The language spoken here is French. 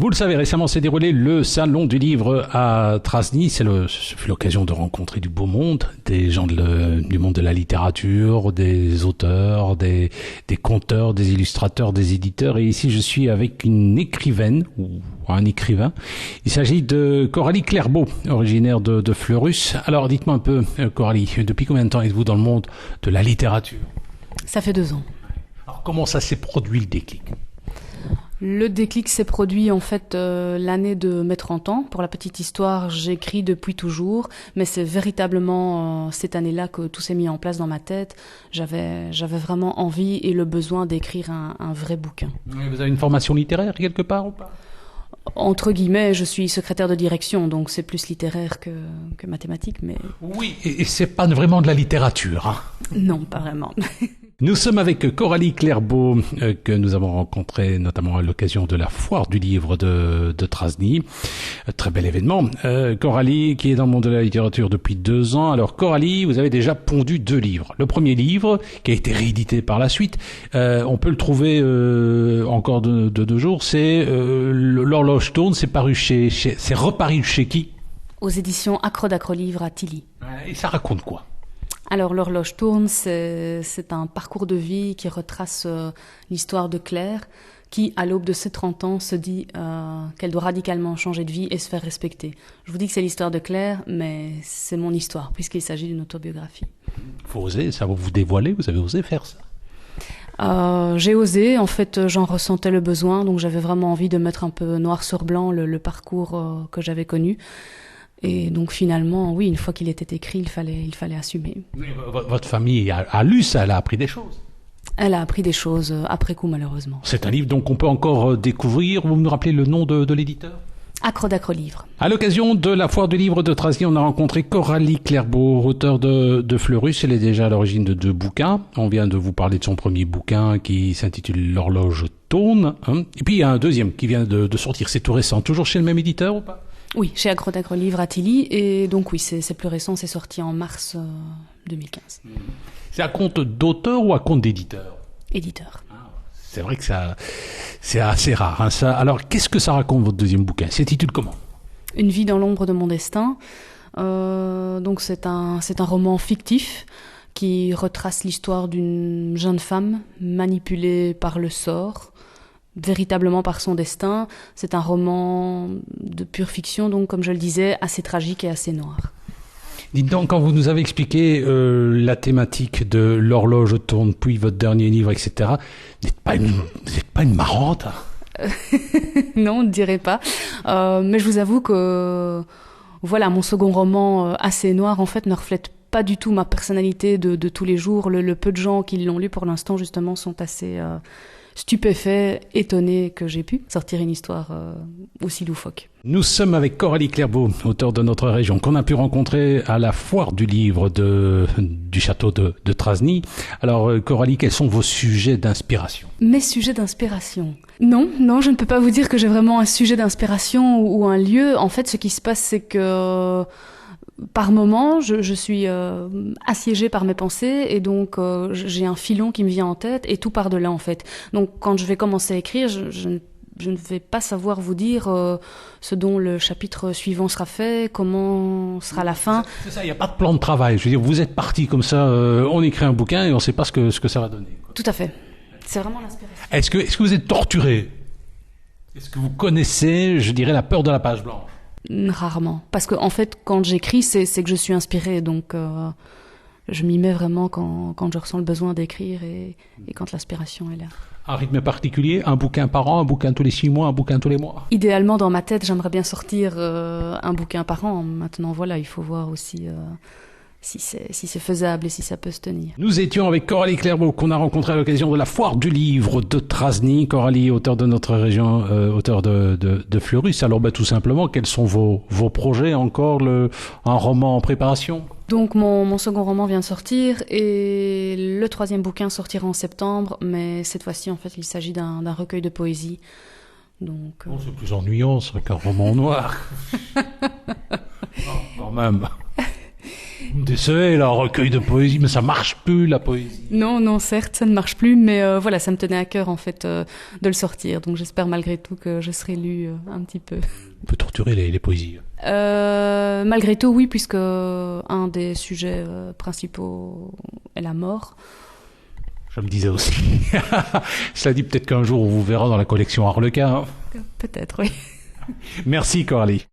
Vous le savez, récemment s'est déroulé le Salon du Livre à Trasny. Ce fut l'occasion de rencontrer du beau monde, des gens du monde de la littérature, des auteurs, des conteurs, des illustrateurs, des éditeurs. Et ici, je suis avec une écrivaine, ou un écrivain. Il s'agit de Coralie Clerbeau, originaire de Fleurus. Alors, dites-moi un peu, Coralie, depuis combien de temps êtes-vous dans le monde de la littérature? Ça fait 2 ans. Alors, comment ça s'est produit, le déclic? Le déclic s'est produit en fait l'année de mes 30 ans. Pour la petite histoire, j'écris depuis toujours, mais c'est véritablement cette année-là que tout s'est mis en place dans ma tête. J'avais vraiment envie et le besoin d'écrire un vrai bouquin. Vous avez une formation littéraire quelque part ou pas? Entre guillemets, je suis secrétaire de direction, donc c'est plus littéraire que mathématique, mais... Oui, et c'est pas vraiment de la littérature, hein? Non, pas vraiment. Nous sommes avec Coralie Clerbeau, que nous avons rencontrée notamment à l'occasion de la foire du livre de Trasny. Très bel événement. Coralie, qui est dans le monde de la littérature depuis 2 ans. Alors Coralie, vous avez déjà pondu 2 livres. Le premier livre, qui a été réédité par la suite, on peut le trouver encore de 2 jours, c'est L'horloge tourne, c'est reparu chez qui? Aux éditions Acro Livre à Tilly. Et ça raconte quoi? Alors, L'horloge tourne, c'est un parcours de vie qui retrace l'histoire de Claire, qui, à l'aube de ses 30 ans, se dit qu'elle doit radicalement changer de vie et se faire respecter. Je vous dis que c'est l'histoire de Claire, mais c'est mon histoire, puisqu'il s'agit d'une autobiographie. Faut oser, ça va vous dévoiler, vous avez osé faire ça? J'ai osé, en fait, j'en ressentais le besoin, donc j'avais vraiment envie de mettre un peu noir sur blanc le parcours que j'avais connu. Et donc finalement, oui, une fois qu'il était écrit, il fallait assumer. Votre famille a lu ça, elle a appris des choses. Elle a appris des choses après coup, malheureusement. C'est un livre donc qu'on peut encore découvrir. Vous me rappelez le nom de l'éditeur? Acro Livre. À l'occasion de la foire du livre de Trasny, on a rencontré Coralie Clerbeau, auteure de Fleurus. Elle est déjà à l'origine de 2 bouquins. On vient de vous parler de son premier bouquin qui s'intitule L'horloge tourne. Et puis il y a un deuxième qui vient de sortir. C'est tout récent. Toujours chez le même éditeur ou pas? Oui, chez Acro Livre à Tilly, et donc oui, c'est plus récent, c'est sorti en mars 2015. C'est à compte d'auteur ou à compte d'éditeur? Éditeur. C'est vrai que c'est assez rare, hein, ça. Alors, qu'est-ce que ça raconte, votre deuxième bouquin? S'intitule comment? Une vie dans l'ombre de mon destin. Donc c'est un roman fictif qui retrace l'histoire d'une jeune femme manipulée par le sort, véritablement par son destin. C'est un roman de pure fiction, donc comme je le disais, assez tragique et assez noir. Dites donc, quand vous nous avez expliqué la thématique de L'horloge tourne, puis votre dernier livre, etc., vous n'êtes pas une marrante, hein? Non, on ne dirait pas. Mais je vous avoue que voilà, mon second roman assez noir, en fait, ne reflète pas du tout ma personnalité de tous les jours. Le peu de gens qui l'ont lu pour l'instant, justement, sont assez... stupéfait, étonné que j'ai pu sortir une histoire aussi loufoque. Nous sommes avec Coralie Clerbeau, auteure de notre région, qu'on a pu rencontrer à la foire du livre du château de Trasny. Alors Coralie, quels sont vos sujets d'inspiration? Mes sujets d'inspiration? Non, je ne peux pas vous dire que j'ai vraiment un sujet d'inspiration ou un lieu. En fait, ce qui se passe, c'est que... par moment, je suis assiégée par mes pensées et donc j'ai un filon qui me vient en tête et tout part de là en fait. Donc quand je vais commencer à écrire, je ne vais pas savoir vous dire ce dont le chapitre suivant sera fait, comment sera la fin. C'est ça, il n'y a pas de plan de travail. Je veux dire, vous êtes parti comme ça, on écrit un bouquin et on ne sait pas ce que ça va donner, quoi. Tout à fait. C'est vraiment l'inspiration. Est-ce que vous êtes torturé? Est-ce que vous connaissez, je dirais, la peur de la page blanche? Rarement. Parce que en fait, quand j'écris, c'est que je suis inspirée. Donc, je m'y mets vraiment quand je ressens le besoin d'écrire et quand l'inspiration est là. Un rythme particulier? Un bouquin par an, un bouquin tous les 6 mois, un bouquin tous les mois? Idéalement, dans ma tête, j'aimerais bien sortir un bouquin par an. Maintenant, voilà, il faut voir aussi si c'est faisable et si ça peut se tenir. Nous étions avec Coralie Clerbeau, qu'on a rencontrée à l'occasion de la foire du livre de Trasny. Coralie, auteure de notre région, auteure de Fleurus. Alors, tout simplement, quels sont vos projets encore? Un roman en préparation? Donc mon second roman vient de sortir et le 3e bouquin sortira en septembre, mais cette fois-ci, en fait, il s'agit d'un recueil de poésie. Donc, Bon, c'est plus ennuyant, c'est qu'un roman noir. Quand même. Désolé, là, recueil de poésie, mais ça marche plus, la poésie. Non, certes, ça ne marche plus, mais voilà, ça me tenait à cœur, en fait, de le sortir. Donc j'espère malgré tout que je serai lue un petit peu. On peut torturer les poésies. Malgré tout, oui, puisque un des sujets principaux est la mort. Je me disais aussi. Cela dit, peut-être qu'un jour, on vous verra dans la collection Harlequin. Peut-être, oui. Merci, Coralie.